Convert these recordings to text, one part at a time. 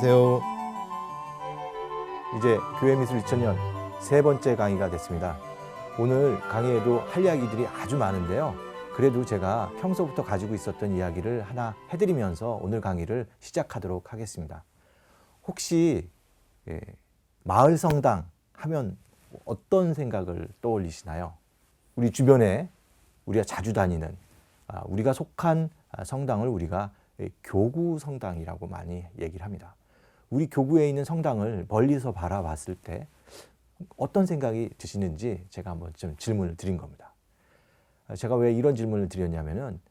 안녕하세요. 이제 교회미술 2000년 세 번째 강의가 됐습니다. 오늘 강의에도 할 이야기들이 아주 많은데요. 그래도 제가 평소부터 가지고 있었던 이야기를 하나 해드리면서 오늘 강의를 시작하도록 하겠습니다. 혹시 마을 성당 하면 어떤 생각을 떠올리시나요? 우리 주변에 우리가 자주 다니는 우리가 속한 성당을 우리가 교구 성당이라고 많이 얘기를 합니다. 우리 교구에 있는 성당을 멀리서 바라봤을 때 어떤 생각이 드시는지 제가 한번 좀 질문을 드린 겁니다. 제가 왜 이런 질문을 드렸냐면은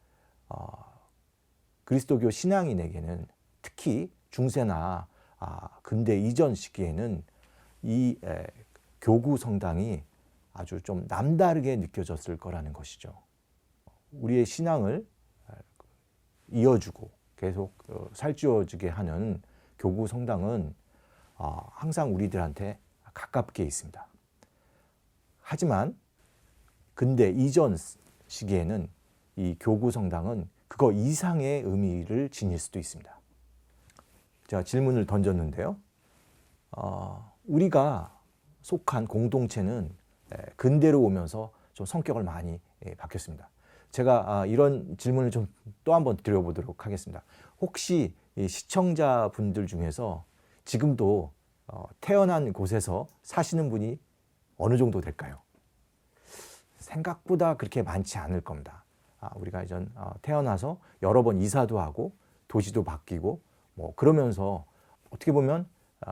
그리스도교 신앙인에게는 특히 중세나 근대 이전 시기에는 이 교구 성당이 아주 좀 남다르게 느껴졌을 거라는 것이죠. 우리의 신앙을 이어주고 계속 살찌워지게 하는 교구 성당은 항상 우리들한테 가깝게 있습니다. 하지만 근대 이전 시기에는 이 교구 성당은 그거 이상의 의미를 지닐 수도 있습니다. 제가 질문을 던졌는데요. 우리가 속한 공동체는 근대로 오면서 좀 성격을 많이 바뀌었습니다. 제가 이런 질문을 좀 또 한번 드려보도록 하겠습니다. 혹시 시청자분들 중에서 지금도 태어난 곳에서 사시는 분이 어느 정도 될까요? 생각보다 그렇게 많지 않을 겁니다. 우리가 이전 태어나서 여러 번 이사도 하고 도시도 바뀌고 뭐 그러면서 어떻게 보면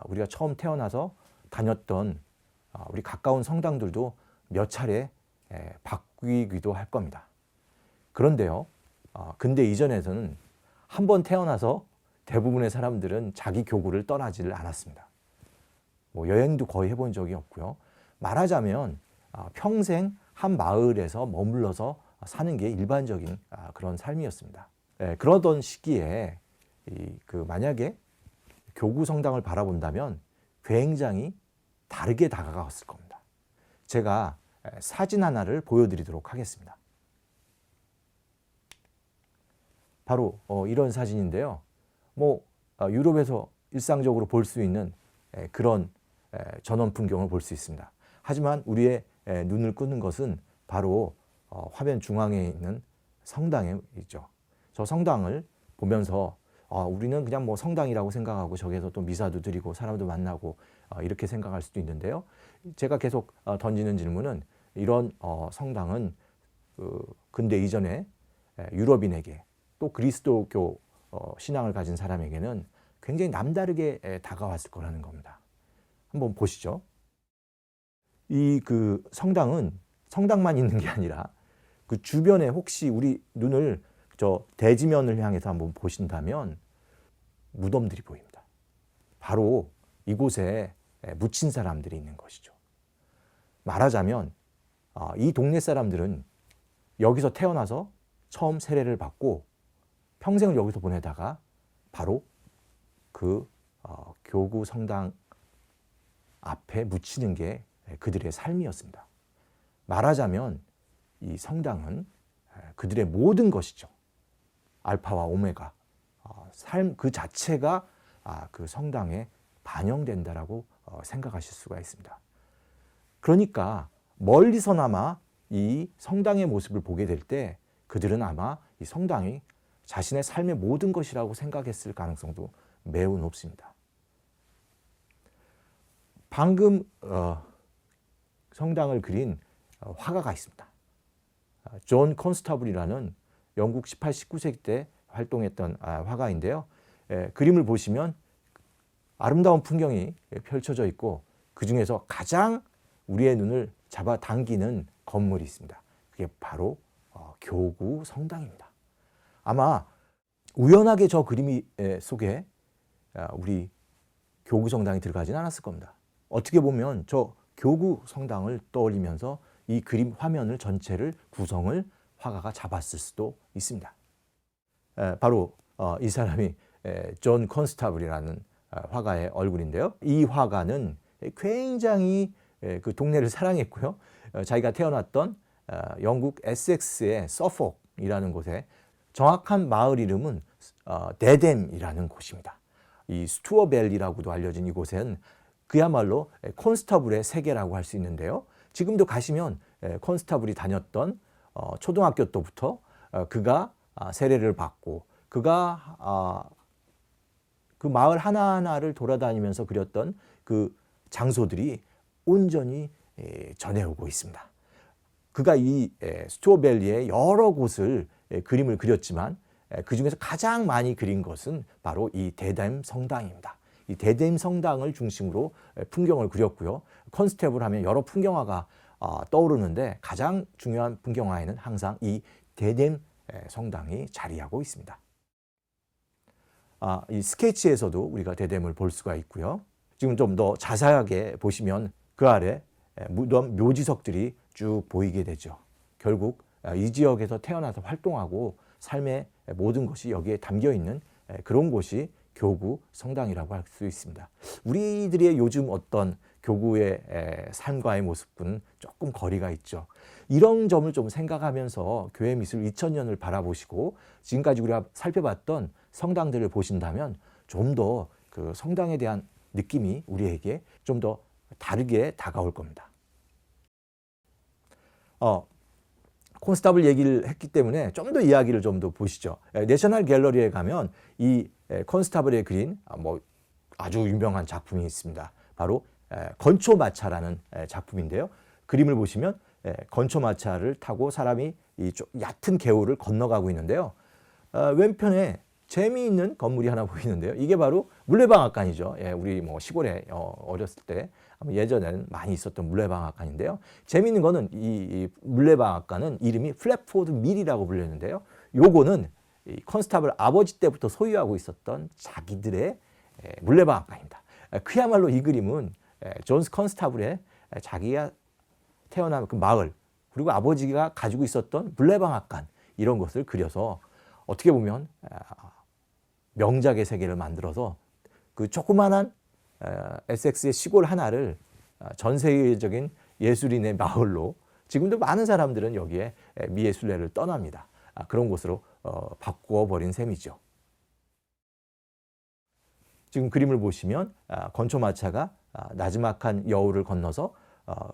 우리가 처음 태어나서 다녔던 우리 가까운 성당들도 몇 차례 바뀌기도 할 겁니다. 그런데요, 근대 이전에서는 한 번 태어나서 대부분의 사람들은 자기 교구를 떠나지를 않았습니다. 뭐 여행도 거의 해본 적이 없고요. 말하자면 평생 한 마을에서 머물러서 사는 게 일반적인 그런 삶이었습니다. 그러던 시기에 만약에 교구 성당을 바라본다면 굉장히 다르게 다가갔을 겁니다. 제가 사진 하나를 보여드리도록 하겠습니다. 바로 이런 사진인데요. 유럽에서 일상적으로 볼 수 있는 그런 전원 풍경을 볼 수 있습니다. 하지만 우리의 눈을 끄는 것은 바로 화면 중앙에 있는 성당에 있죠. 저 성당을 보면서 우리는 그냥 뭐 성당이라고 생각하고 저기서 또 미사도 드리고 사람도 만나고 이렇게 생각할 수도 있는데요. 제가 계속 던지는 질문은 이런 성당은 근대 이전에 유럽인에게 또 그리스도교 신앙을 가진 사람에게는 굉장히 남다르게 다가왔을 거라는 겁니다. 한번 보시죠. 성당은 성당만 있는 게 아니라 그 주변에 혹시 우리 눈을 저 대지면을 향해서 한번 보신다면 무덤들이 보입니다. 바로 이곳에 묻힌 사람들이 있는 것이죠. 말하자면 이 동네 사람들은 여기서 태어나서 처음 세례를 받고 평생을 여기서 보내다가 바로 교구 성당 앞에 묻히는 게 그들의 삶이었습니다. 말하자면 이 성당은 그들의 모든 것이죠. 알파와 오메가, 삶 그 자체가 그 성당에 반영된다라고 생각하실 수가 있습니다. 그러니까 멀리서나마 이 성당의 모습을 보게 될 때 그들은 아마 이 성당이 자신의 삶의 모든 것이라고 생각했을 가능성도 매우 높습니다. 방금 성당을 그린 화가가 있습니다. 존 컨스타블이라는 영국 18, 19세기 때 활동했던 화가인데요. 그림을 보시면 아름다운 풍경이 펼쳐져 있고 그 중에서 가장 우리의 눈을 잡아당기는 건물이 있습니다. 그게 바로 교구 성당입니다. 아마 우연하게 저 그림 속에 우리 교구 성당이 들어가진 않았을 겁니다. 어떻게 보면 저 교구 성당을 떠올리면서 이 그림 화면을 전체를 구성을 화가가 잡았을 수도 있습니다. 바로 이 사람이 존 컨스타블이라는 화가의 얼굴인데요. 이 화가는 굉장히 그 동네를 사랑했고요. 자기가 태어났던 영국 에섹스의 서폭이라는 곳에 정확한 마을 이름은 데뎀이라는 곳입니다. 이 스투어밸리라고도 알려진 이곳은 그야말로 콘스타블의 세계라고 할 수 있는데요. 지금도 가시면 콘스타블이 다녔던 초등학교 때부터 그가 세례를 받고 그가 그 마을 하나하나를 돌아다니면서 그렸던 그 장소들이 온전히 전해오고 있습니다. 그가 이 스투어밸리의 여러 곳을 그림을 그렸지만 그 중에서 가장 많이 그린 것은 바로 이 대댐 성당입니다. 이 대댐 성당을 중심으로 풍경을 그렸고요. 컨스테블 하면 여러 풍경화가 떠오르는데 가장 중요한 풍경화에는 항상 이 대댐 성당이 자리하고 있습니다. 이 스케치에서도 우리가 대댐을 볼 수가 있고요. 지금 좀 더 자세하게 보시면 그 아래 무덤 묘지석들이 쭉 보이게 되죠. 결국 이 지역에서 태어나서 활동하고 삶의 모든 것이 여기에 담겨 있는 그런 곳이 교구 성당이라고 할 수 있습니다. 우리들의 요즘 어떤 교구의 삶과의 모습과는 조금 거리가 있죠. 이런 점을 좀 생각하면서 교회 미술 2000년을 바라보시고 지금까지 우리가 살펴봤던 성당들을 보신다면 좀 더 그 성당에 대한 느낌이 우리에게 좀 더 다르게 다가올 겁니다. 콘스타블 얘기를 했기 때문에 좀 더 이야기를 좀 더 보시죠. 내셔널 갤러리에 가면 이 콘스타블의 그린 아주 유명한 작품이 있습니다. 바로 건초마차라는 작품인데요. 그림을 보시면 건초마차를 타고 사람이 이 얕은 개울을 건너가고 있는데요. 왼편에 재미있는 건물이 하나 보이는데요. 이게 바로 물레방앗간이죠. 우리 시골에 어렸을 때 예전에는 많이 있었던 물레방앗간인데요. 재미있는 거는 이 물레방앗간은 이름이 플랫포드 밀이라고 불렸는데요. 요거는 이 컨스타블 아버지 때부터 소유하고 있었던 자기들의 물레방앗간입니다. 그야말로 이 그림은 존스 컨스타블의 자기가 태어난 그 마을 그리고 아버지가 가지고 있었던 물레방앗간 이런 것을 그려서 어떻게 보면 명작의 세계를 만들어서 그 조그만한 에섹스의 시골 하나를 전 세계적인 예술인의 마을로 지금도 많은 사람들은 여기에 미예술례를 떠납니다. 그런 곳으로 바꾸어 버린 셈이죠. 지금 그림을 보시면 건초마차가 나지막한 여울을 건너서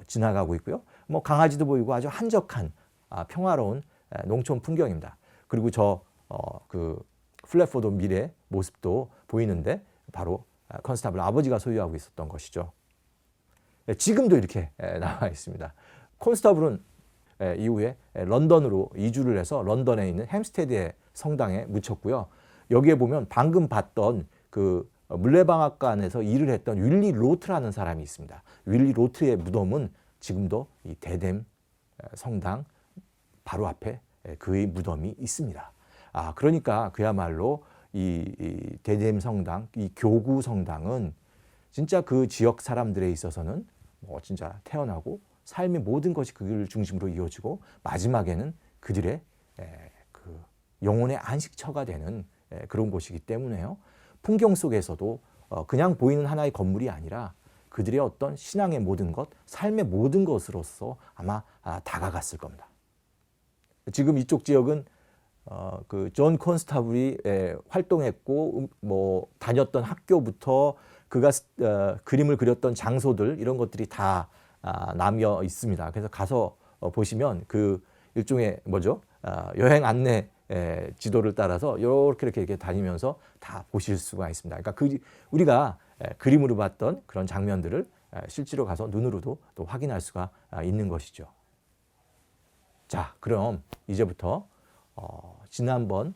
지나가고 있고요. 강아지도 보이고 아주 한적한 평화로운 농촌 풍경입니다. 그리고 그 플랫포드 밀의 모습도 보이는데 바로 컨스타블 아버지가 소유하고 있었던 것이죠. 지금도 이렇게 나와 있습니다. 컨스타블은 이후에 런던으로 이주를 해서 런던에 있는 햄스테드의 성당에 묻혔고요. 여기에 보면 방금 봤던 그 물레방앗간에서 일을 했던 윌리 로트라는 사람이 있습니다. 윌리 로트의 무덤은 지금도 이 대댐 성당 바로 앞에 그의 무덤이 있습니다. 그러니까 그야말로 이 대댐 성당, 이 교구 성당은 진짜 그 지역 사람들에 있어서는 진짜 태어나고 삶의 모든 것이 그를 중심으로 이어지고 마지막에는 그들의 그 영혼의 안식처가 되는 그런 곳이기 때문에요. 풍경 속에서도 그냥 보이는 하나의 건물이 아니라 그들의 어떤 신앙의 모든 것, 삶의 모든 것으로서 아마 다가갔을 겁니다. 지금 이쪽 지역은 그 존 콘스타블이 활동했고 다녔던 학교부터 그가 그림을 그렸던 장소들 이런 것들이 다 남겨 있습니다. 그래서 가서 보시면 그 일종의 여행 안내 지도를 따라서 이렇게 다니면서 다 보실 수가 있습니다. 그러니까 우리가 그림으로 봤던 그런 장면들을 실제로 가서 눈으로도 또 확인할 수가 있는 것이죠. 자, 그럼 이제부터 지난번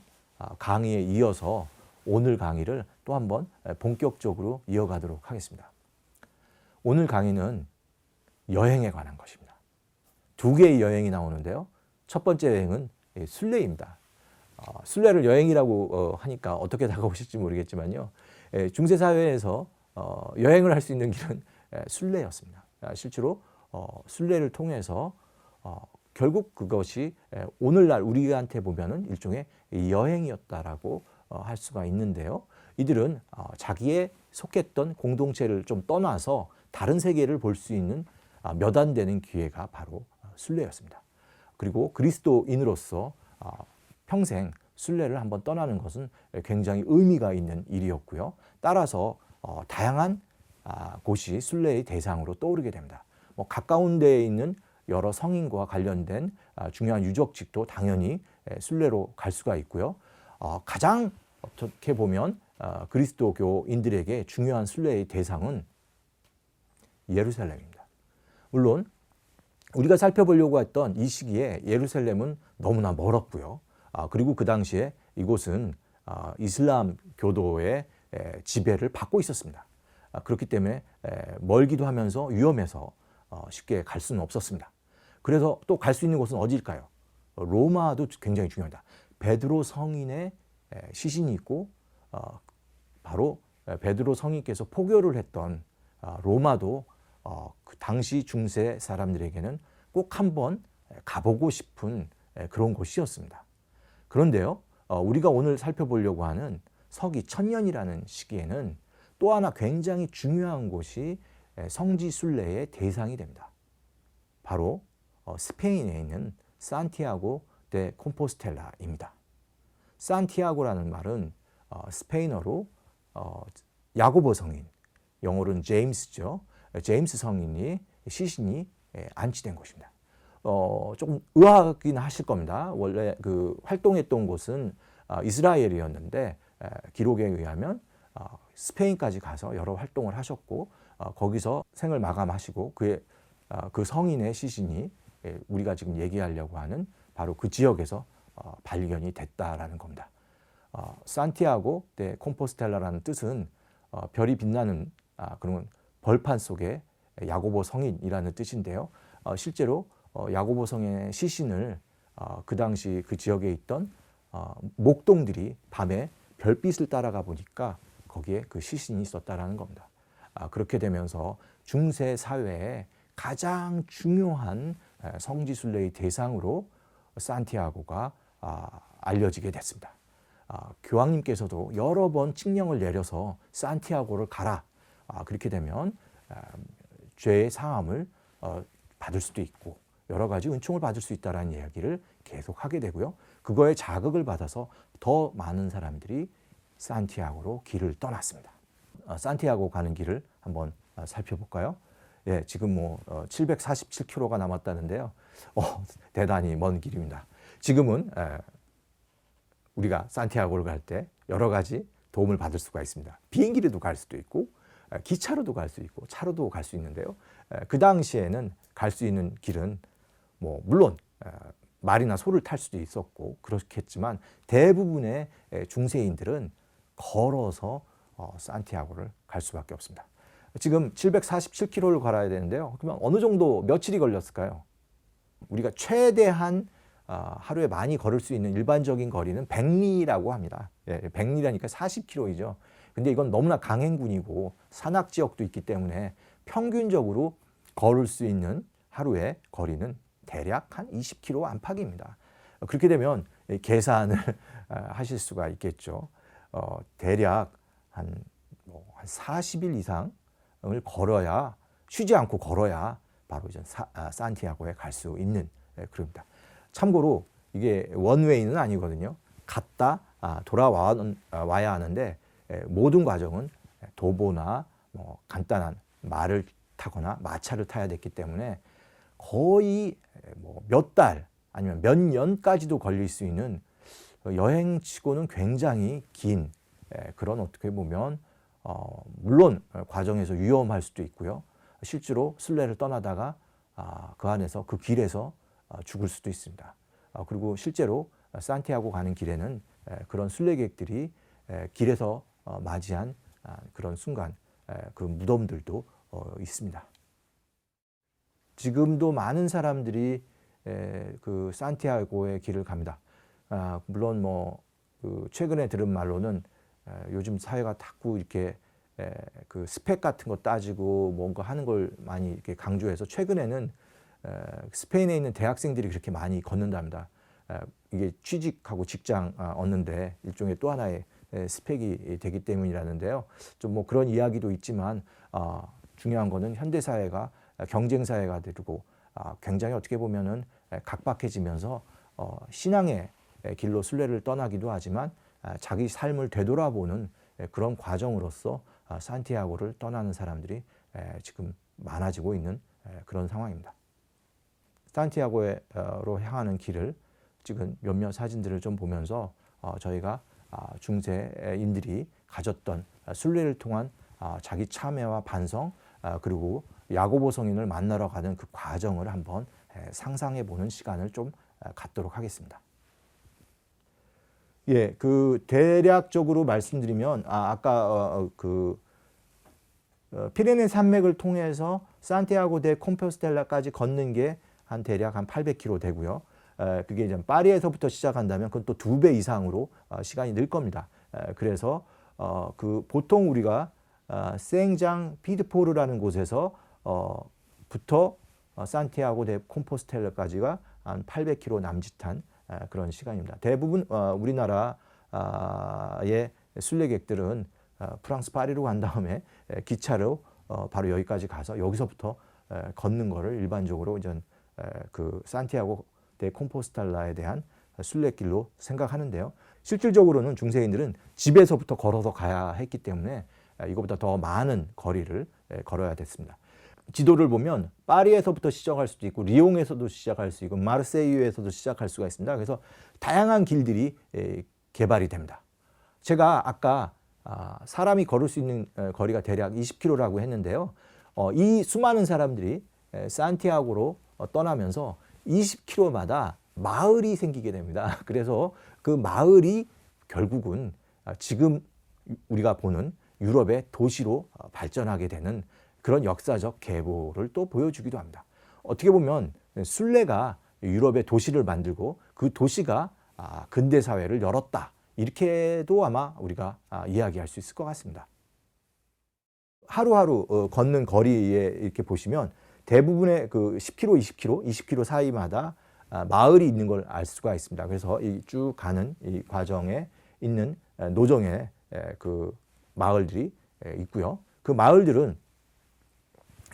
강의에 이어서 오늘 강의를 또 한번 본격적으로 이어가도록 하겠습니다. 오늘 강의는 여행에 관한 것입니다. 두 개의 여행이 나오는데요. 첫 번째 여행은 순례입니다. 순례를 여행이라고 하니까 어떻게 다가오실지 모르겠지만요. 중세사회에서 여행을 할 수 있는 길은 순례였습니다. 실제로 순례를 통해서 결국 그것이 오늘날 우리한테 보면은 일종의 여행이었다라고 할 수가 있는데요. 이들은 자기의 속했던 공동체를 좀 떠나서 다른 세계를 볼 수 있는 몇 안 되는 기회가 바로 순례였습니다. 그리고 그리스도인으로서 평생 순례를 한번 떠나는 것은 굉장히 의미가 있는 일이었고요. 따라서 다양한 곳이 순례의 대상으로 떠오르게 됩니다. 뭐 가까운 데에 있는 여러 성인과 관련된 중요한 유적지도 당연히 순례로 갈 수가 있고요. 가장 어떻게 보면 그리스도교인들에게 중요한 순례의 대상은 예루살렘입니다. 물론 우리가 살펴보려고 했던 이 시기에 예루살렘은 너무나 멀었고요. 그리고 그 당시에 이곳은 이슬람 교도의 지배를 받고 있었습니다. 그렇기 때문에 멀기도 하면서 위험해서 쉽게 갈 수는 없었습니다. 그래서 또 갈 수 있는 곳은 어디일까요? 로마도 굉장히 중요합니다. 베드로 성인의 시신이 있고 바로 베드로 성인께서 포교를 했던 로마도 그 당시 중세 사람들에게는 꼭 한번 가보고 싶은 그런 곳이었습니다. 그런데요, 우리가 오늘 살펴보려고 하는 서기 1000년이라는 시기에는 또 하나 굉장히 중요한 곳이 성지 순례의 대상이 됩니다. 바로 스페인에 있는 산티아고 데 콤포스텔라입니다. 산티아고라는 말은 스페인어로 야고보 성인, 영어로는 제임스죠. 제임스 성인이 시신이 안치된 곳입니다. 조금 의아하긴 하실 겁니다. 원래 그 활동했던 곳은 이스라엘이었는데 기록에 의하면 스페인까지 가서 여러 활동을 하셨고 거기서 생을 마감하시고 그 성인의 시신이 우리가 지금 얘기하려고 하는 바로 그 지역에서 발견이 됐다라는 겁니다. 산티아고 데 콤포스텔라라는 뜻은 별이 빛나는 그런 벌판 속에 야고보 성인이라는 뜻인데요. 실제로 야고보 성인의 시신을 그 당시 그 지역에 있던 목동들이 밤에 별빛을 따라가 보니까 거기에 그 시신이 있었다라는 겁니다. 그렇게 되면서 중세 사회에 가장 중요한 성지 순례의 대상으로 산티아고가 알려지게 됐습니다. 교황님께서도 여러 번 칙령을 내려서 산티아고를 가라. 그렇게 되면 죄의 사함을 받을 수도 있고 여러 가지 은총을 받을 수 있다는 이야기를 계속 하게 되고요. 그거에 자극을 받아서 더 많은 사람들이 산티아고로 길을 떠났습니다. 산티아고 가는 길을 한번 살펴볼까요? 예, 지금 뭐 747km가 남았다는데요. 대단히 먼 길입니다. 지금은 우리가 산티아고를 갈 때 여러 가지 도움을 받을 수가 있습니다. 비행기로도 갈 수도 있고 기차로도 갈 수 있고 차로도 갈 수 있는데요. 그 당시에는 갈 수 있는 길은 뭐 물론 말이나 소를 탈 수도 있었고 그렇겠지만 대부분의 중세인들은 걸어서 산티아고를 갈 수밖에 없습니다. 지금 747km를 걸어야 되는데요. 그러면 어느 정도 며칠이 걸렸을까요? 우리가 최대한 하루에 많이 걸을 수 있는 일반적인 거리는 100리라고 합니다. 예, 100리라니까 40km이죠. 근데 이건 너무나 강행군이고 산악 지역도 있기 때문에 평균적으로 걸을 수 있는 하루의 거리는 대략 한 20km 안팎입니다. 그렇게 되면 계산을 하실 수가 있겠죠. 대략 한 40일 이상을 걸어야, 쉬지 않고 걸어야 바로 이제 산티아고에 갈 수 있는 그럽니다. 참고로 이게 원웨이는 아니거든요. 갔다 돌아와야 하는데 모든 과정은 도보나 뭐 간단한 말을 타거나 마차를 타야 됐기 때문에 거의 뭐 몇 달 아니면 몇 년까지도 걸릴 수 있는 여행치고는 굉장히 긴 그런 어떻게 보면 물론 과정에서 위험할 수도 있고요. 실제로 순례를 떠나다가 그 안에서 그 길에서 죽을 수도 있습니다. 그리고 실제로 산티아고 가는 길에는 그런 순례객들이 길에서 맞이한 그런 순간 그 무덤들도 있습니다. 지금도 많은 사람들이 그 산티아고의 길을 갑니다. 물론 뭐 그 최근에 들은 말로는 요즘 사회가 자꾸 이렇게 그 스펙 같은 거 따지고 뭔가 하는 걸 많이 이렇게 강조해서 최근에는 스페인에 있는 대학생들이 그렇게 많이 걷는답니다. 이게 취직하고 직장 얻는데 일종의 또 하나의 스펙이 되기 때문이라는데요. 좀 뭐 그런 이야기도 있지만 중요한 거는 현대 사회가 경쟁 사회가 되고 굉장히 어떻게 보면은 각박해지면서 신앙의 길로 순례를 떠나기도 하지만 자기 삶을 되돌아보는 그런 과정으로서 산티아고를 떠나는 사람들이 지금 많아지고 있는 그런 상황입니다. 산티아고로 향하는 길을 찍은 몇몇 사진들을 좀 보면서 저희가 중세인들이 가졌던 순례를 통한 자기 참회와 반성, 그리고 야고보 성인을 만나러 가는 그 과정을 한번 상상해 보는 시간을 좀 갖도록 하겠습니다. 예, 그 대략적으로 말씀드리면 아까 피레네 산맥을 통해서 산티아고 데 콤포스텔라까지 걷는 게 대략 한 800km 되고요. 그게 이제 파리에서부터 시작한다면 그건 또 2배 이상으로 시간이 늘 겁니다. 그래서 보통 우리가 생장 피드포르라는 곳에서 부터 산티아고 데 콤포스텔라까지가 한 800km 남짓한 그런 시간입니다. 대부분 우리나라의 순례객들은 프랑스 파리로 간 다음에 기차로 바로 여기까지 가서 여기서부터 걷는 거를 일반적으로 이제 그 산티아고 데 콤포스텔라에 대한 순례길로 생각하는데요. 실질적으로는 중세인들은 집에서부터 걸어서 가야 했기 때문에 이거보다 더 많은 거리를 걸어야 됐습니다. 지도를 보면 파리에서부터 시작할 수도 있고 리옹에서도 시작할 수 있고 마르세유에서도 시작할 수가 있습니다. 그래서 다양한 길들이 개발이 됩니다. 제가 아까 사람이 걸을 수 있는 거리가 대략 20km라고 했는데요. 이 수많은 사람들이 산티아고로 떠나면서 20km마다 마을이 생기게 됩니다. 그래서 그 마을이 결국은 지금 우리가 보는 유럽의 도시로 발전하게 되는 그런 역사적 계보를 또 보여주기도 합니다. 어떻게 보면 순례가 유럽의 도시를 만들고 그 도시가 근대 사회를 열었다. 이렇게도 아마 우리가 이야기할 수 있을 것 같습니다. 하루하루 걷는 거리에 이렇게 보시면 대부분의 그 10km, 20km 사이마다 마을이 있는 걸 알 수가 있습니다. 그래서 이 쭉 가는 이 과정에 있는 노정의 그 마을들이 있고요. 그 마을들은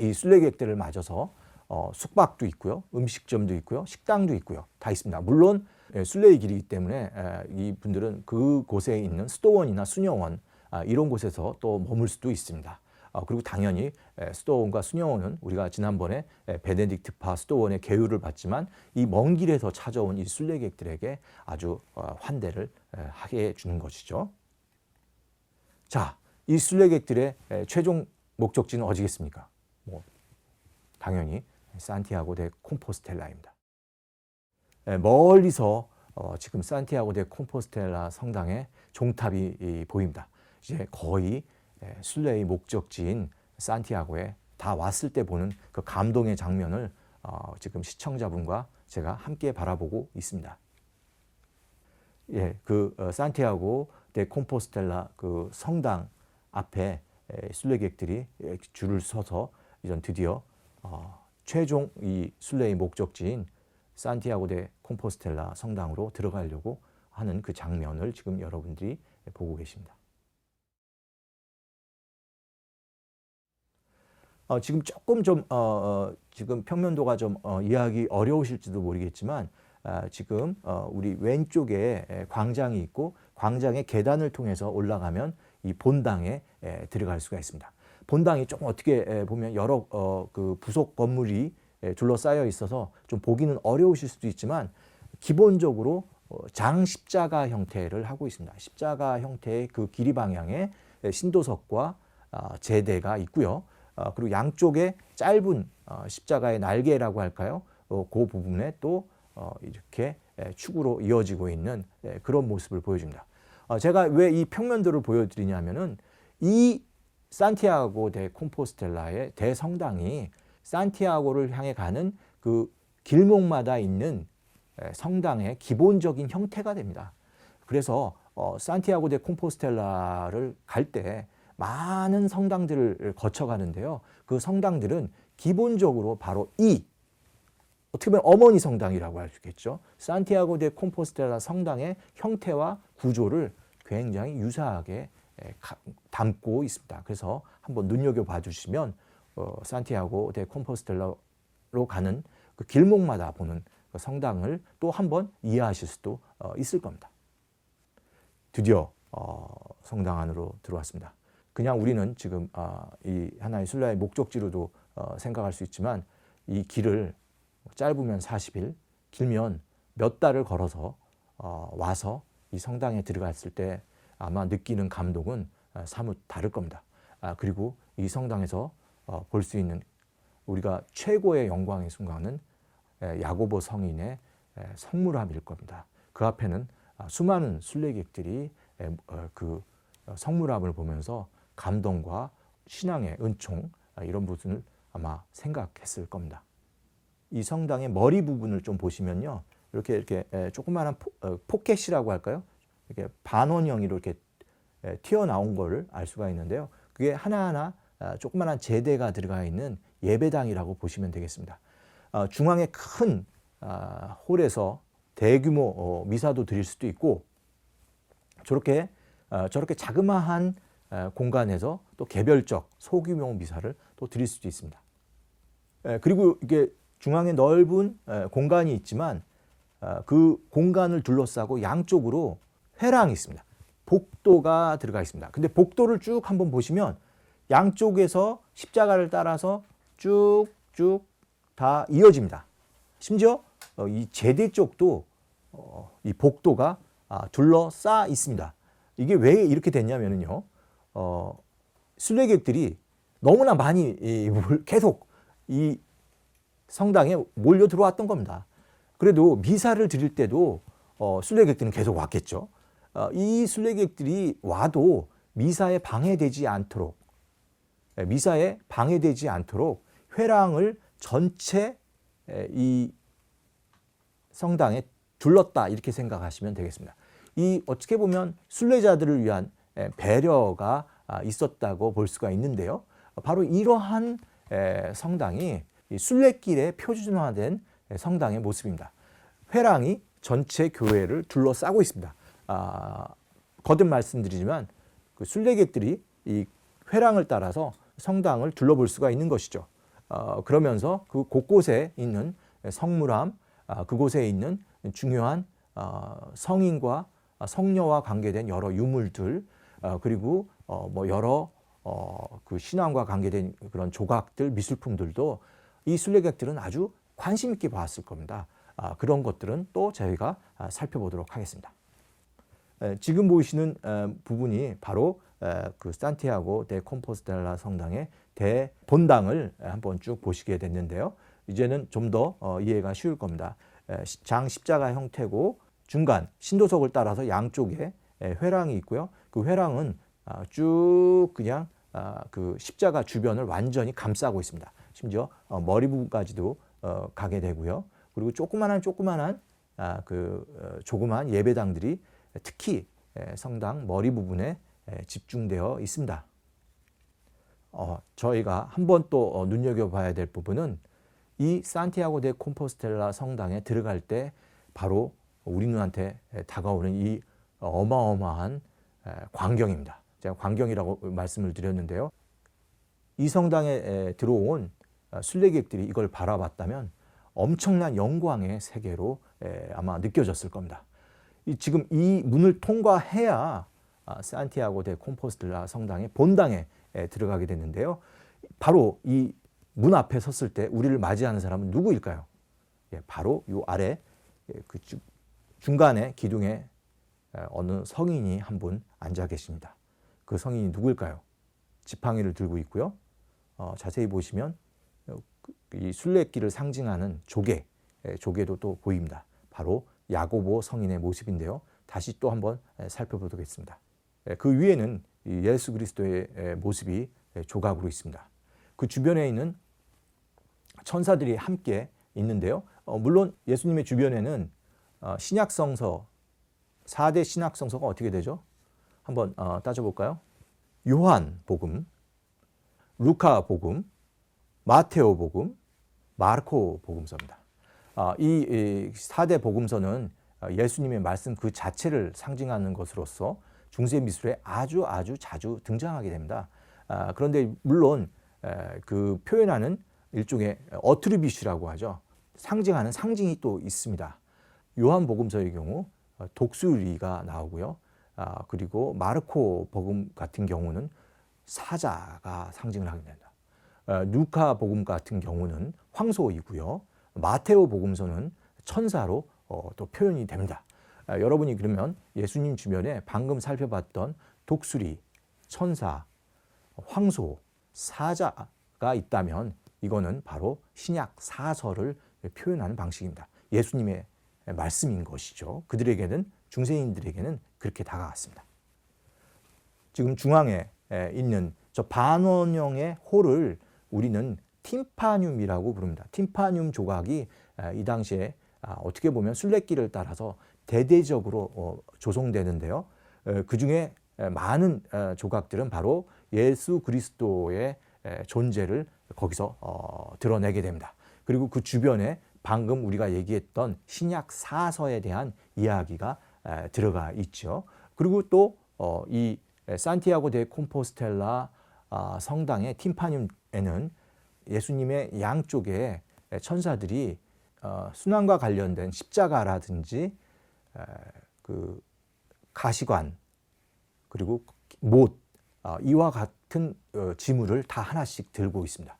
이 순례객들을 맞아서 숙박도 있고요, 음식점도 있고요, 식당도 있고요, 다 있습니다. 물론 순례의 길이기 때문에 이 분들은 그곳에 있는 수도원이나 수녀원 이런 곳에서 또 머물 수도 있습니다. 그리고 당연히 수도원과 수녀원은 우리가 지난번에 베네딕트파 수도원의 계율을 봤지만 이 먼 길에서 찾아온 이 순례객들에게 아주 환대를 하게 해주는 것이죠. 자, 이 순례객들의 최종 목적지는 어디겠습니까? 당연히 산티아고 데 콤포스텔라입니다. 멀리서 지금 산티아고 데 콤포스텔라 성당의 종탑이 보입니다. 이제 거의 순례의 목적지인 산티아고에 다 왔을 때 보는 그 감동의 장면을 지금 시청자분과 제가 함께 바라보고 있습니다. 예, 그 산티아고 데 콤포스텔라 그 성당 앞에 순례객들이 줄을 서서 이제 드디어 최종 이 순례의 목적지인 산티아고 데 콤포스텔라 성당으로 들어가려고 하는 그 장면을 지금 여러분들이 보고 계십니다. 지금 조금 좀 지금 평면도가 좀 이해하기 어려우실지도 모르겠지만 지금 우리 왼쪽에 광장이 있고 광장의 계단을 통해서 올라가면 이 본당에 들어갈 수가 있습니다. 본당이 조금 어떻게 보면 여러 그 부속 건물이 둘러싸여 있어서 좀 보기는 어려우실 수도 있지만 기본적으로 장십자가 형태를 하고 있습니다. 십자가 형태의 그 길이 방향에 신도석과 제대가 있고요. 그리고 양쪽에 짧은 십자가의 날개라고 할까요? 그 부분에 또 이렇게 축으로 이어지고 있는 그런 모습을 보여줍니다. 제가 왜 이 평면도를 보여드리냐면은 이 산티아고 데 콤포스텔라의 대성당이 산티아고를 향해 가는 그 길목마다 있는 성당의 기본적인 형태가 됩니다. 그래서 산티아고 데 콤포스텔라를 갈 때 많은 성당들을 거쳐가는데요. 그 성당들은 기본적으로 바로 어떻게 보면 어머니 성당이라고 할 수 있겠죠. 산티아고 데 콤포스텔라 성당의 형태와 구조를 굉장히 유사하게 담고 있습니다. 그래서 한번 눈여겨봐 주시면 산티아고 데 콤포스텔라로 가는 그 길목마다 보는 성당을 또 한번 이해하실 수도 있을 겁니다. 드디어 성당 안으로 들어왔습니다. 그냥 우리는 지금 이 하나의 순례의 목적지로도 생각할 수 있지만 이 길을 짧으면 40일, 길면 몇 달을 걸어서 와서 이 성당에 들어갔을 때 아마 느끼는 감동은 사뭇 다를 겁니다. 그리고 이 성당에서 볼 수 있는 우리가 최고의 영광의 순간은 야고보 성인의 성물함일 겁니다. 그 앞에는 수많은 순례객들이 그 성물함을 보면서 감동과 신앙의 은총 이런 부분을 아마 생각했을 겁니다. 이 성당의 머리 부분을 좀 보시면요, 이렇게 조그마한 포켓이라고 할까요? 이렇게 반원형으로 이렇게 튀어나온 걸 알 수가 있는데요. 그게 하나하나 조그마한 제대가 들어가 있는 예배당이라고 보시면 되겠습니다. 중앙에 큰 홀에서 대규모 미사도 드릴 수도 있고, 저렇게 자그마한 공간에서 또 개별적 소규모 미사를 또 드릴 수도 있습니다. 그리고 이게 중앙에 넓은 공간이 있지만 그 공간을 둘러싸고 양쪽으로 회랑이 있습니다. 복도가 들어가 있습니다. 근데 복도를 쭉 한번 보시면 양쪽에서 십자가를 따라서 쭉쭉 다 이어집니다. 심지어 이 제대 쪽도 이 복도가 둘러싸 있습니다. 이게 왜 이렇게 됐냐면요, 순례객들이 너무나 많이 계속 이 성당에 몰려 들어왔던 겁니다. 그래도 미사를 드릴 때도 순례객들은 계속 왔겠죠. 이 순례객들이 와도 미사에 방해되지 않도록 회랑을 전체 이 성당에 둘렀다, 이렇게 생각하시면 되겠습니다. 이 어떻게 보면 순례자들을 위한 배려가 있었다고 볼 수가 있는데요. 바로 이러한 성당이 순례길에 표준화된 성당의 모습입니다. 회랑이 전체 교회를 둘러싸고 있습니다. 거듭 말씀드리지만 그 순례객들이 이 회랑을 따라서 성당을 둘러볼 수가 있는 것이죠. 그러면서 그 곳곳에 있는 성물함, 그곳에 있는 중요한 성인과 성녀와 관계된 여러 유물들, 그리고 뭐 여러 그 신앙과 관계된 그런 조각들, 미술품들도 이 순례객들은 아주 관심 있게 봤을 겁니다. 그런 것들은 또 저희가 살펴보도록 하겠습니다. 지금 보이시는 부분이 바로 그 산티아고 데 콤포스텔라 성당의 대본당을 한번 쭉 보시게 됐는데요. 이제는 좀 더 이해가 쉬울 겁니다. 장 십자가 형태고 중간 신도석을 따라서 양쪽에 회랑이 있고요. 그 회랑은 쭉 그냥 그 십자가 주변을 완전히 감싸고 있습니다. 심지어 머리 부분까지도 가게 되고요. 그리고 조그만한 조그만 예배당들이 특히 성당 머리 부분에 집중되어 있습니다. 저희가 한번 또 눈여겨봐야 될 부분은 이 산티아고 데 콤포스텔라 성당에 들어갈 때 바로 우리 눈한테 다가오는 이 어마어마한 광경입니다. 제가 광경이라고 말씀을 드렸는데요. 이 성당에 들어온 순례객들이 이걸 바라봤다면 엄청난 영광의 세계로 아마 느껴졌을 겁니다. 지금 이 문을 통과해야 산티아고 데 콤포스텔라 성당의 본당에 들어가게 됐는데요. 바로 이 문 앞에 섰을 때 우리를 맞이하는 사람은 누구일까요? 바로 이 아래 그 중간에 기둥에 어느 성인이 한 분 앉아 계십니다. 그 성인이 누구일까요? 지팡이를 들고 있고요. 자세히 보시면 이 순례길을 상징하는 조개도 또 보입니다. 바로 야고보 성인의 모습인데요. 다시 또 한번 살펴보겠습니다. 그 위에는 예수 그리스도의 모습이 조각으로 있습니다. 그 주변에 있는 천사들이 함께 있는데요. 물론 예수님의 주변에는 신약성서 4대 신약성서가 어떻게 되죠? 한번 따져볼까요? 요한복음, 루카복음, 마테오복음, 마르코복음서입니다. 이 4대 복음서는 예수님의 말씀 그 자체를 상징하는 것으로서 중세 미술에 아주 자주 등장하게 됩니다. 그런데 물론 그 표현하는 일종의 어트리뷰시라고 하죠. 상징하는 상징이 또 있습니다. 요한복음서의 경우 독수리가 나오고요. 그리고 마르코 복음 같은 경우는 사자가 상징을 하게 된다. 누가 복음 같은 경우는 황소이고요. 마테오 복음서는 천사로 또 표현이 됩니다. 여러분이 그러면 예수님 주변에 방금 살펴봤던 독수리, 천사, 황소, 사자가 있다면 이거는 바로 신약 사서를 표현하는 방식입니다. 예수님의 말씀인 것이죠. 그들에게는, 중세인들에게는 그렇게 다가갔습니다. 지금 중앙에 있는 저 반원형의 홀을 우리는 팀파늄이라고 부릅니다. 팀파늄 조각이 이 당시에 어떻게 보면 순례길을 따라서 대대적으로 조성되는데요. 그 중에 많은 조각들은 바로 예수 그리스도의 존재를 거기서 드러내게 됩니다. 그리고 그 주변에 방금 우리가 얘기했던 신약 사서에 대한 이야기가 들어가 있죠. 그리고 또 이 산티아고 데 콤포스텔라 성당의 팀파늄에는 예수님의 양쪽에 천사들이 순환과 관련된 십자가라든지 그 가시관 그리고 못 이와 같은 지물을 다 하나씩 들고 있습니다.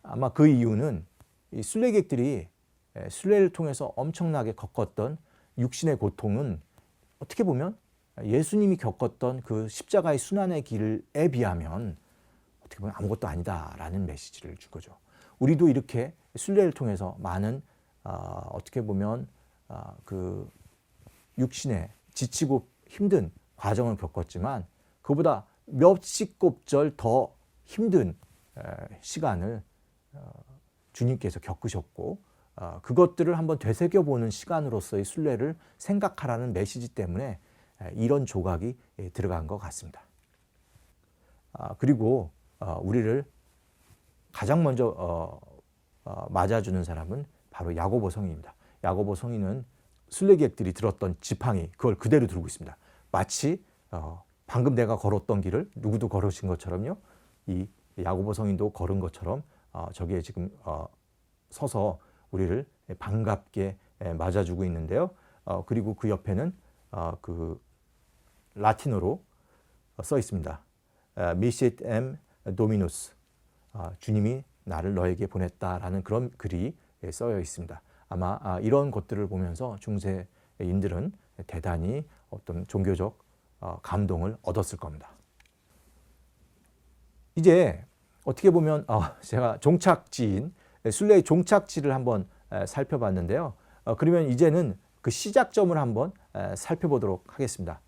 아마 그 이유는 이 순례객들이 순례를 통해서 엄청나게 겪었던 육신의 고통은 어떻게 보면 예수님이 겪었던 그 십자가의 순환의 길에 비하면 어떻게 보면 아무것도 아니다라는 메시지를 준 거죠. 우리도 이렇게 순례를 통해서 많은 어떻게 보면 그 육신에 지치고 힘든 과정을 겪었지만 그보다 몇십 곱절 더 힘든 시간을 주님께서 겪으셨고 그것들을 한번 되새겨보는 시간으로서의 순례를 생각하라는 메시지 때문에 이런 조각이 들어간 것 같습니다. 그리고 우리를 가장 먼저 맞아주는 사람은 바로 야고보 성인입니다. 야고보 성인은 순례객들이 들었던 지팡이 그걸 그대로 들고 있습니다. 마치 방금 내가 걸었던 길을 누구도 걸으신 것처럼요. 이 야고보 성인도 걸은 것처럼 저기에 지금 서서 우리를 반갑게 맞아주고 있는데요. 그리고 그 옆에는 그 라틴어로 써 있습니다. 미시ეთ 엠 도미누스, 주님이 나를 너에게 보냈다라는 그런 글이 써여 있습니다. 아마 이런 것들을 보면서 중세인들은 대단히 어떤 종교적 감동을 얻었을 겁니다. 이제 어떻게 보면 제가 종착지인 순례의 종착지를 한번 살펴봤는데요. 그러면 이제는 그 시작점을 한번 살펴보도록 하겠습니다.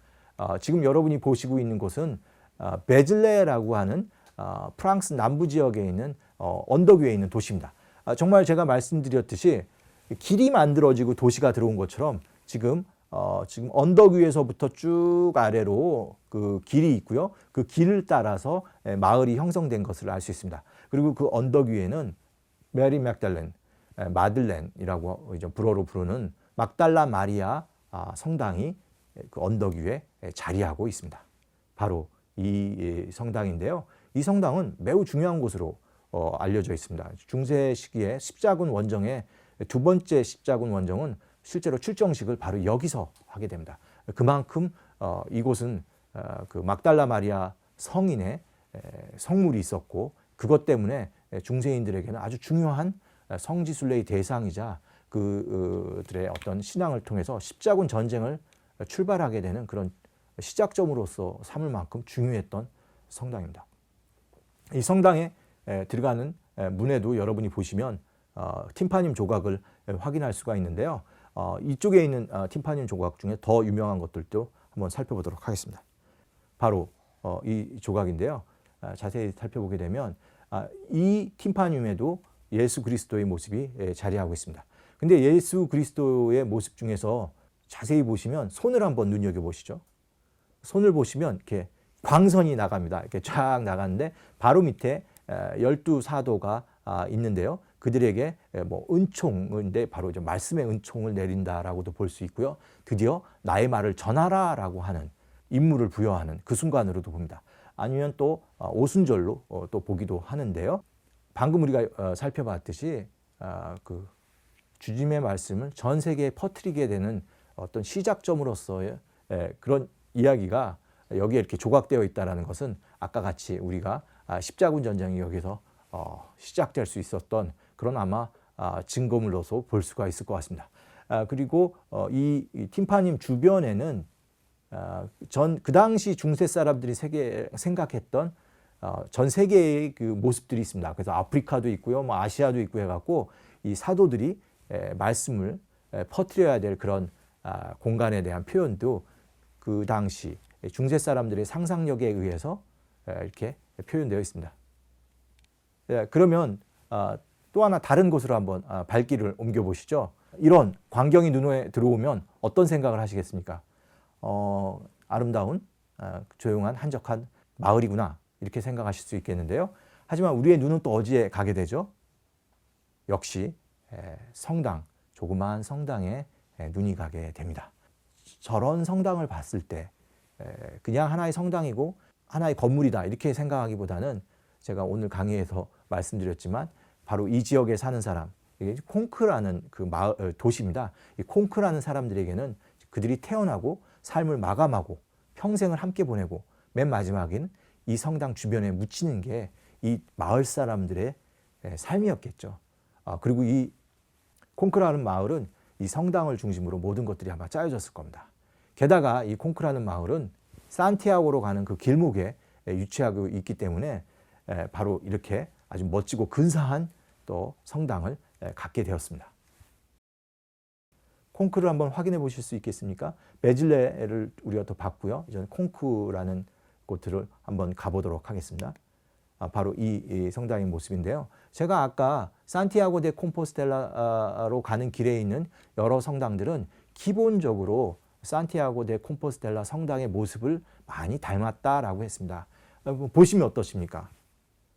지금 여러분이 보시고 있는 곳은 베즐레라고 하는 프랑스 남부 지역에 있는 언덕 위에 있는 도시입니다. 정말 제가 말씀드렸듯이 길이 만들어지고 도시가 들어온 것처럼 지금 언덕 위에서부터 쭉 아래로 그 길이 있고요. 그 길을 따라서 마을이 형성된 것을 알 수 있습니다. 그리고 그 언덕 위에는 메리 막달렌, 마들렌이라고 이제 불어로 부르는 막달라 마리아 성당이 그 언덕 위에 자리하고 있습니다. 바로 이 성당인데요. 이 성당은 매우 중요한 곳으로 알려져 있습니다. 중세 시기에 십자군 원정의 두 번째 십자군 원정은 실제로 출정식을 바로 여기서 하게 됩니다. 그만큼 이곳은 그 막달라 마리아 성인의 성물이 있었고 그것 때문에 중세인들에게는 아주 중요한 성지순례의 대상이자 그들의 어떤 신앙을 통해서 십자군 전쟁을 출발하게 되는 그런 시작점으로서 삼을 만큼 중요했던 성당입니다. 이 성당에 들어가는 문에도 여러분이 보시면 팀파늄 조각을 확인할 수가 있는데요. 이쪽에 있는 팀파늄 조각 중에 더 유명한 것들도 한번 살펴보도록 하겠습니다. 바로 이 조각인데요. 자세히 살펴보게 되면 이 팀파늄에도 예수 그리스도의 모습이 자리하고 있습니다. 근데 예수 그리스도의 모습 중에서 자세히 보시면 손을 한번 눈여겨보시죠. 손을 보시면 이렇게 광선이 나갑니다. 이렇게 쫙 나가는데 바로 밑에 12사도가 있는데요. 그들에게 뭐 은총인데 바로 이제 말씀의 은총을 내린다라고도 볼 수 있고요. 드디어 나의 말을 전하라라고 하는 임무를 부여하는 그 순간으로도 봅니다. 아니면 또 오순절로 또 보기도 하는데요. 방금 우리가 살펴봤듯이 그 주님의 말씀을 전 세계에 퍼뜨리게 되는 어떤 시작점으로서의 그런 이야기가 여기에 이렇게 조각되어 있다는 것은 아까 같이 우리가 십자군 전쟁이 여기서 시작될 수 있었던 그런 아마 증거물로서 볼 수가 있을 것 같습니다. 그리고 이 팀파님 주변에는 그 당시 중세 사람들이 생각했던 전 세계의 그 모습들이 있습니다. 그래서 아프리카도 있고요, 뭐 아시아도 있고 해갖고 이 사도들이 말씀을 퍼뜨려야 될 그런 공간에 대한 표현도 그 당시 중세 사람들의 상상력에 의해서 이렇게 표현되어 있습니다. 그러면 또 하나 다른 곳으로 한번 발길을 옮겨 보시죠. 이런 광경이 눈에 들어오면 어떤 생각을 하시겠습니까? 아름다운 조용한 한적한 마을이구나 이렇게 생각하실 수 있겠는데요. 하지만 우리의 눈은 또 어디에 가게 되죠? 역시 성당, 조그마한 성당에 눈이 가게 됩니다. 저런 성당을 봤을 때 그냥 하나의 성당이고 하나의 건물이다 이렇게 생각하기보다는 제가 오늘 강의에서 말씀드렸지만 바로 이 지역에 사는 사람, 이게 콩크라는 그 도시입니다. 이 콩크라는 사람들에게는 그들이 태어나고 삶을 마감하고 평생을 함께 보내고 맨 마지막인 이 성당 주변에 묻히는 게 이 마을 사람들의 삶이었겠죠. 그리고 이 콩크라는 마을은 이 성당을 중심으로 모든 것들이 아마 짜여졌을 겁니다. 게다가 이 콩크라는 마을은 산티아고로 가는 그 길목에 위치하고 있기 때문에 바로 이렇게 아주 멋지고 근사한 또 성당을 갖게 되었습니다. 콩크를 한번 확인해 보실 수 있겠습니까? 베질레를 우리가 또 봤고요. 이제 콩크라는 곳을 한번 가보도록 하겠습니다. 바로 이 성당의 모습인데요. 제가 아까 산티아고 데 콤포스텔라로 가는 길에 있는 여러 성당들은 기본적으로 산티아고 데 콤포스텔라 성당의 모습을 많이 닮았다라고 했습니다. 보시면 어떠십니까?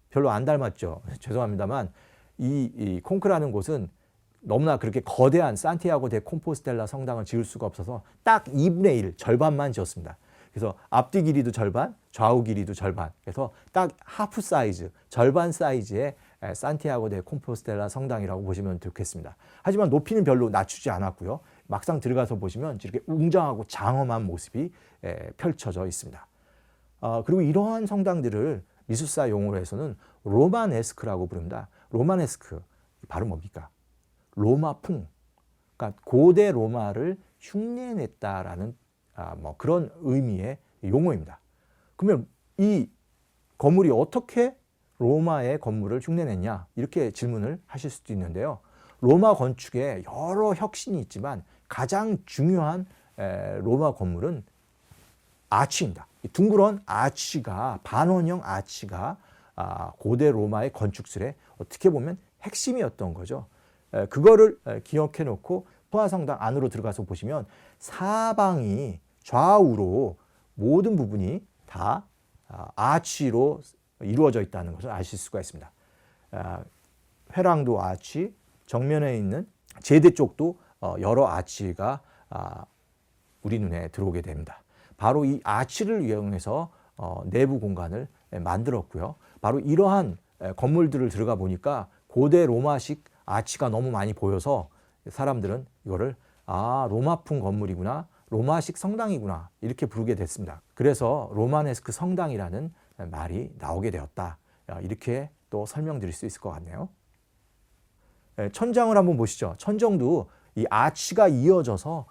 별로 안 닮았죠. 죄송합니다만 이 콩크라는 곳은 너무나 그렇게 거대한 산티아고 데 콤포스텔라 성당을 지을 수가 없어서 딱 2분의 1, 절반만 지었습니다. 그래서 앞뒤 길이도 절반, 좌우 길이도 절반. 그래서 딱 하프 사이즈, 절반 사이즈의 산티아고 데 콤포스텔라 성당이라고 보시면 좋겠습니다. 하지만 높이는 별로 낮추지 않았고요. 막상 들어가서 보시면 이렇게 웅장하고 장엄한 모습이 펼쳐져 있습니다. 그리고 이러한 성당들을 미술사 용어로 해서는 로마네스크라고 부릅니다. 로마네스크, 바로 뭡니까? 로마풍, 그러니까 고대 로마를 흉내냈다라는 뭐 그런 의미의 용어입니다. 그러면 이 건물이 어떻게 로마의 건물을 흉내냈냐 이렇게 질문을 하실 수도 있는데요. 로마 건축에 여러 혁신이 있지만 가장 중요한 로마 건물은 아치입니다. 둥그런 아치가 반원형 아치가 고대 로마의 건축술의 어떻게 보면 핵심이었던 거죠. 그거를 기억해 놓고 포화성당 안으로 들어가서 보시면 사방이 좌우로 모든 부분이 다 아치로 이루어져 있다는 것을 아실 수가 있습니다. 회랑도 아치, 정면에 있는 제대 쪽도 여러 아치가 우리 눈에 들어오게 됩니다. 바로 이 아치를 이용해서 내부 공간을 만들었고요. 바로 이러한 건물들을 들어가 보니까 고대 로마식 아치가 너무 많이 보여서 사람들은 이거를 로마풍 건물이구나, 로마식 성당이구나 이렇게 부르게 됐습니다. 그래서 로마네스크 성당이라는 말이 나오게 되었다. 이렇게 또 설명드릴 수 있을 것 같네요. 천장을 한번 보시죠. 천정도 이 아치가 이어져서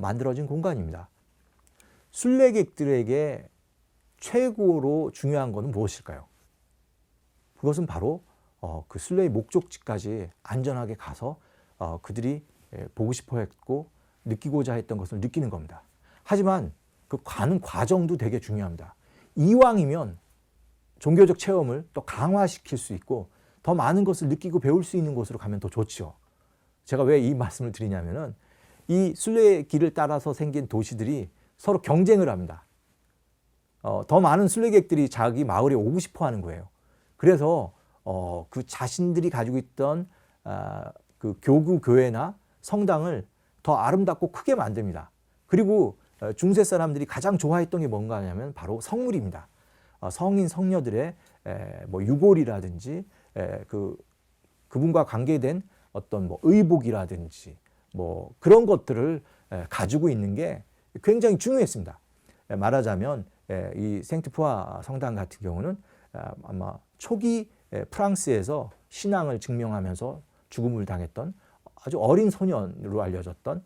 만들어진 공간입니다. 순례객들에게 최고로 중요한 것은 무엇일까요? 그것은 바로 그 순례의 목적지까지 안전하게 가서 그들이 보고 싶어 했고 느끼고자 했던 것을 느끼는 겁니다. 하지만 그 가는 과정도 되게 중요합니다. 이왕이면 종교적 체험을 또 강화시킬 수 있고 더 많은 것을 느끼고 배울 수 있는 곳으로 가면 더 좋죠. 제가 왜 이 말씀을 드리냐면은 이 순례의 길을 따라서 생긴 도시들이 서로 경쟁을 합니다. 더 많은 순례객들이 자기 마을에 오고 싶어 하는 거예요. 그래서 그 자신들이 가지고 있던 그 교구 교회나 성당을 더 아름답고 크게 만듭니다. 그리고 중세 사람들이 가장 좋아했던 게 뭔가 하냐면 바로 성물입니다. 성인 성녀들의 뭐 유골이라든지 그분과 관계된 어떤 뭐 의복이라든지 뭐 그런 것들을 가지고 있는 게 굉장히 중요했습니다. 말하자면 이 생트푸아 성당 같은 경우는 아마 초기 프랑스에서 신앙을 증명하면서 죽음을 당했던 아주 어린 소년으로 알려졌던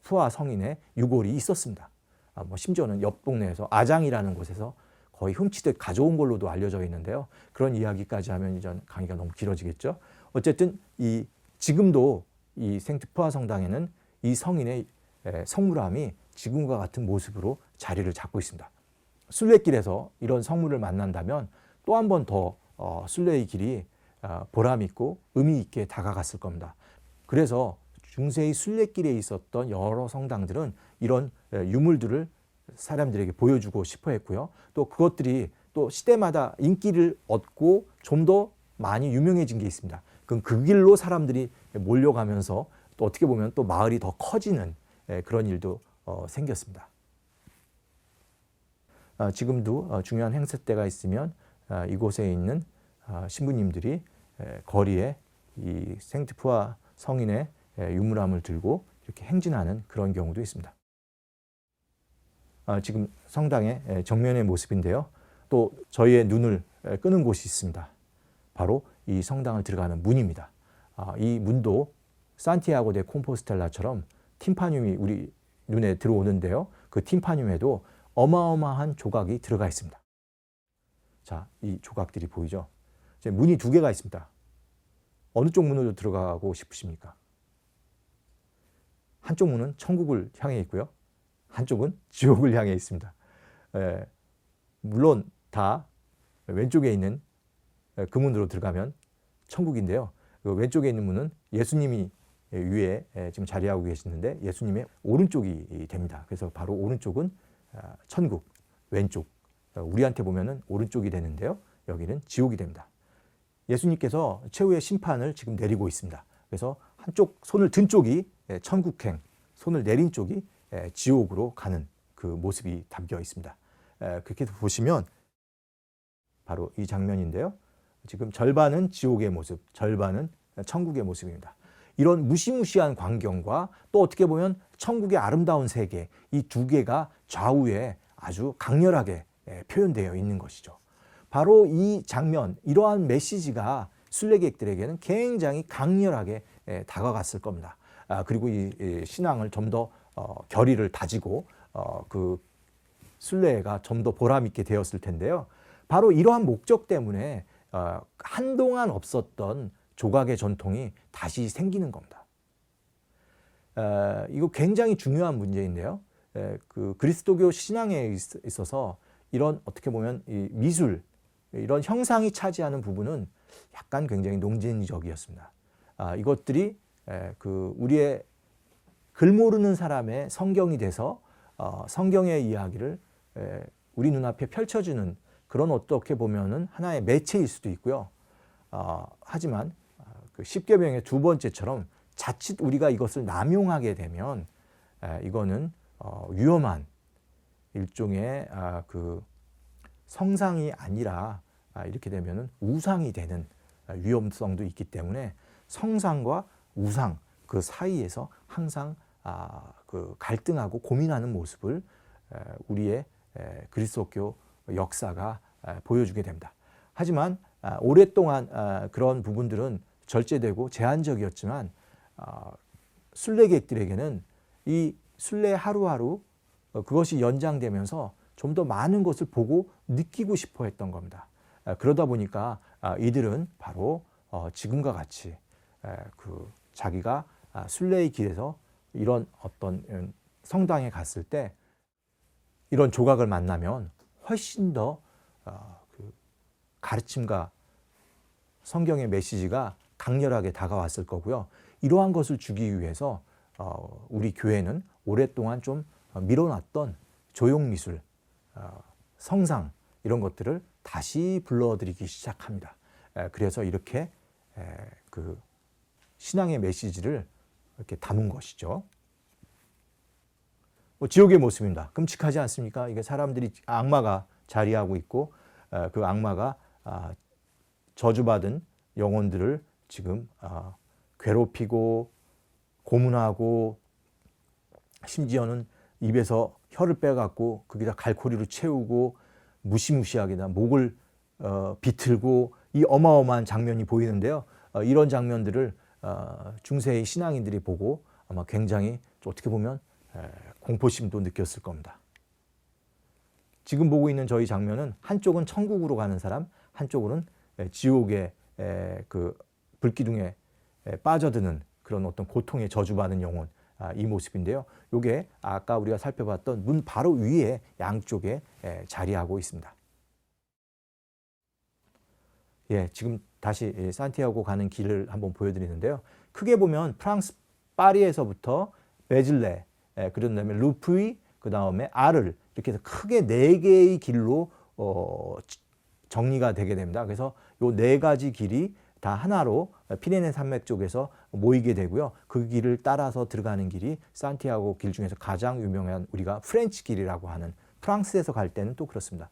푸아 성인의 유골이 있었습니다. 뭐 심지어는 옆 동네에서 아장이라는 곳에서 거의 훔치듯 가져온 걸로도 알려져 있는데요. 그런 이야기까지 하면 이제 강의가 너무 길어지겠죠. 어쨌든 지금도 이 생트푸아 성당에는 이 성인의 성물함이 지금과 같은 모습으로 자리를 잡고 있습니다. 순례길에서 이런 성물을 만난다면 또 한 번 더 순례의 길이 보람 있고 의미 있게 다가갔을 겁니다. 그래서 중세의 순례길에 있었던 여러 성당들은 이런 유물들을 사람들에게 보여주고 싶어 했고요. 또 그것들이 또 시대마다 인기를 얻고 좀 더 많이 유명해진 게 있습니다. 그럼 그 길로 사람들이 몰려가면서 또 어떻게 보면 또 마을이 더 커지는 그런 일도 생겼습니다. 지금도 중요한 행사 때가 있으면 이곳에 있는 신부님들이 거리에 이 생트푸아 성인의 유물함을 들고 이렇게 행진하는 그런 경우도 있습니다. 지금 성당의 정면의 모습인데요. 또 저희의 눈을 끄는 곳이 있습니다. 바로 이 성당을 들어가는 문입니다. 이 문도 산티아고 데 콤포스텔라처럼 팀파늄이 우리 눈에 들어오는데요. 그 팀파늄에도 어마어마한 조각이 들어가 있습니다. 자, 이 조각들이 보이죠? 이제 문이 두 개가 있습니다. 어느 쪽 문으로 들어가고 싶으십니까? 한쪽 문은 천국을 향해 있고요. 한쪽은 지옥을 향해 있습니다. 물론 다 왼쪽에 있는 그 문으로 들어가면 천국인데요. 그 왼쪽에 있는 문은 예수님이 위에 지금 자리하고 계시는데 예수님의 오른쪽이 됩니다. 그래서 바로 오른쪽은 천국, 왼쪽, 우리한테 보면은 오른쪽이 되는데요. 여기는 지옥이 됩니다. 예수님께서 최후의 심판을 지금 내리고 있습니다. 그래서 한쪽 손을 든 쪽이 천국행, 손을 내린 쪽이 지옥으로 가는 그 모습이 담겨 있습니다. 그렇게 보시면 바로 이 장면인데요. 지금 절반은 지옥의 모습, 절반은 천국의 모습입니다. 이런 무시무시한 광경과 또 어떻게 보면 천국의 아름다운 세계, 이 두 개가 좌우에 아주 강렬하게 표현되어 있는 것이죠. 바로 이 장면, 이러한 메시지가 순례객들에게는 굉장히 강렬하게 다가갔을 겁니다. 그리고 이 신앙을 좀 더 결의를 다지고 그 순례가 좀 더 보람 있게 되었을 텐데요. 바로 이러한 목적 때문에 한동안 없었던 조각의 전통이 다시 생기는 겁니다. 이거 굉장히 중요한 문제인데요. 그 그리스도교 신앙에 있어서 이런 어떻게 보면 이 미술, 이런 형상이 차지하는 부분은 약간 굉장히 농진적이었습니다. 이것들이 그 우리의 글 모르는 사람의 성경이 돼서 성경의 이야기를 우리 눈앞에 펼쳐주는 그런 어떻게 보면은 하나의 매체일 수도 있고요. 하지만 그 십계명의 두 번째처럼 자칫 우리가 이것을 남용하게 되면 이거는 위험한 일종의 그 성상이 아니라 이렇게 되면은 우상이 되는 위험성도 있기 때문에 성상과 우상 그 사이에서 항상 그 갈등하고 고민하는 모습을 우리의 그리스도교 역사가 보여주게 됩니다. 하지만 오랫동안 그런 부분들은 절제되고 제한적이었지만 순례객들에게는 이 순례 하루하루 그것이 연장되면서 좀 더 많은 것을 보고 느끼고 싶어 했던 겁니다. 그러다 보니까 이들은 바로 지금과 같이 그 자기가 순례의 길에서 이런 어떤 성당에 갔을 때 이런 조각을 만나면 훨씬 더 그 가르침과 성경의 메시지가 강렬하게 다가왔을 거고요. 이러한 것을 주기 위해서 우리 교회는 오랫동안 좀 밀어놨던 조형미술, 성상 이런 것들을 다시 불러들이기 시작합니다. 그래서 이렇게 그 신앙의 메시지를 이렇게 담은 것이죠. 지옥의 모습입니다. 끔찍하지 않습니까? 이게 사람들이 악마가 자리하고 있고 그 악마가 저주받은 영혼들을 지금 괴롭히고 고문하고 심지어는 입에서 혀를 빼갖고 거기다 갈고리로 채우고 무시무시하게 목을 비틀고 이 어마어마한 장면이 보이는데요. 이런 장면들을 중세의 신앙인들이 보고 아마 굉장히 어떻게 보면 공포심도 느꼈을 겁니다. 지금 보고 있는 저희 장면은 한쪽은 천국으로 가는 사람, 한쪽으로는 지옥의 그 불기둥에 빠져드는 그런 어떤 고통에 저주받은 영혼, 이 모습인데요. 이게 아까 우리가 살펴봤던 문 바로 위에 양쪽에 자리하고 있습니다. 예, 지금 다시 산티아고 가는 길을 한번 보여드리는데요. 크게 보면 프랑스 파리에서부터 베즐레, 그런 다음에 루프이, 그 다음에 아를 이렇게 해서 크게 4개의 길로 정리가 되게 됩니다. 그래서 이 4가지 길이 다 하나로 피레네 산맥 쪽에서 모이게 되고요. 그 길을 따라서 들어가는 길이 산티아고 길 중에서 가장 유명한 우리가 프렌치 길이라고 하는, 프랑스에서 갈 때는 또 그렇습니다.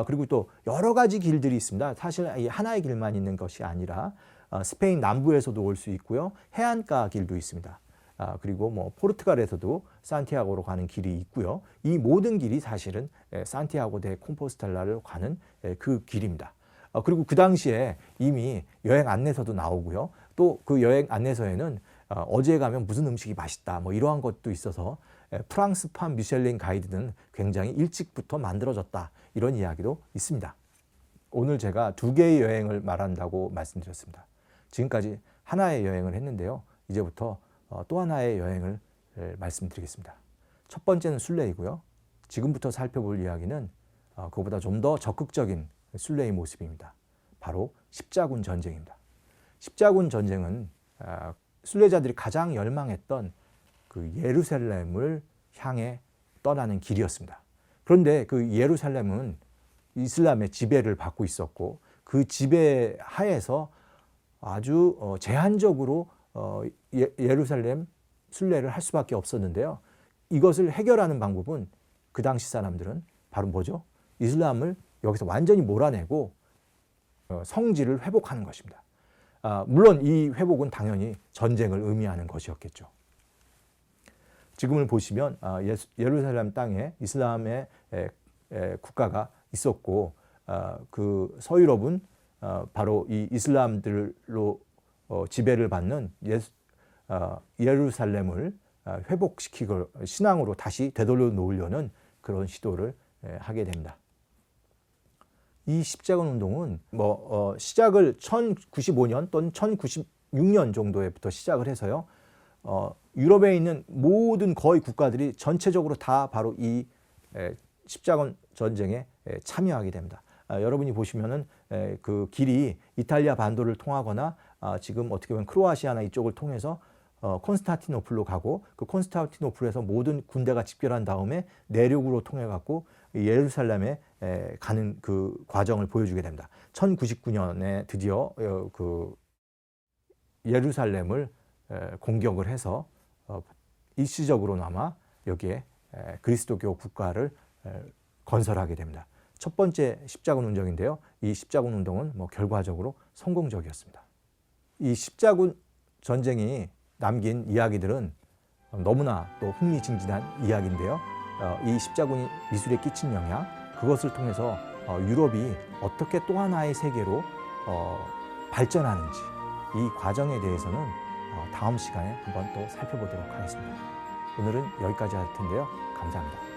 그리고 또 여러 가지 길들이 있습니다. 사실 하나의 길만 있는 것이 아니라 스페인 남부에서도 올 수 있고요. 해안가 길도 있습니다. 그리고 뭐 포르투갈에서도 산티아고로 가는 길이 있고요. 이 모든 길이 사실은 산티아고 데 콤포스텔라를 가는 그 길입니다. 그리고 그 당시에 이미 여행 안내서도 나오고요. 또 그 여행 안내서에는 어제 가면 무슨 음식이 맛있다 뭐 이러한 것도 있어서 프랑스판 미슐랭 가이드는 굉장히 일찍부터 만들어졌다, 이런 이야기도 있습니다. 오늘 제가 2개의 여행을 말한다고 말씀드렸습니다. 지금까지 하나의 여행을 했는데요. 이제부터 또 하나의 여행을 말씀드리겠습니다. 첫 번째는 순례이고요. 지금부터 살펴볼 이야기는 그보다 좀 더 적극적인 순례의 모습입니다. 바로 십자군 전쟁입니다. 십자군 전쟁은 순례자들이 가장 열망했던 그 예루살렘을 향해 떠나는 길이었습니다. 그런데 그 예루살렘은 이슬람의 지배를 받고 있었고 그 지배 하에서 아주 제한적으로 예루살렘 순례를 할 수밖에 없었는데요. 이것을 해결하는 방법은 그 당시 사람들은 바로 뭐죠? 이슬람을 여기서 완전히 몰아내고 성지를 회복하는 것입니다. 물론 이 회복은 당연히 전쟁을 의미하는 것이었겠죠. 지금을 보시면 예루살렘 땅에 이슬람의 국가가 있었고 그 서유럽은 바로 이 이슬람들로 지배를 받는 예루살렘을 회복시키고 신앙으로 다시 되돌려 놓으려는 그런 시도를 하게 됩니다. 이 십자군 운동은 시작을 1095년 또는 1096년 정도에부터 시작을 해서요. 유럽에 있는 모든 거의 국가들이 전체적으로 다 바로 이 십자군 전쟁에 참여하게 됩니다. 여러분이 보시면은 그 길이 이탈리아 반도를 통하거나 지금 어떻게 보면 크로아시아나 이쪽을 통해서 콘스탄티노플로 가고 그 콘스탄티노플에서 모든 군대가 집결한 다음에 내륙으로 통해 갖고 예루살렘에 가는 그 과정을 보여주게 됩니다. 1099년에 드디어 그 예루살렘을 공격을 해서 일시적으로나마 여기에 그리스도교 국가를 건설하게 됩니다. 첫 번째 십자군 운동인데요. 이 십자군 운동은 결과적으로 성공적이었습니다. 이 십자군 전쟁이 남긴 이야기들은 너무나 또 흥미진진한 이야기인데요. 이 십자군이 미술에 끼친 영향, 그것을 통해서 유럽이 어떻게 또 하나의 세계로 발전하는지, 이 과정에 대해서는 다음 시간에 한번 또 살펴보도록 하겠습니다. 오늘은 여기까지 할 텐데요. 감사합니다.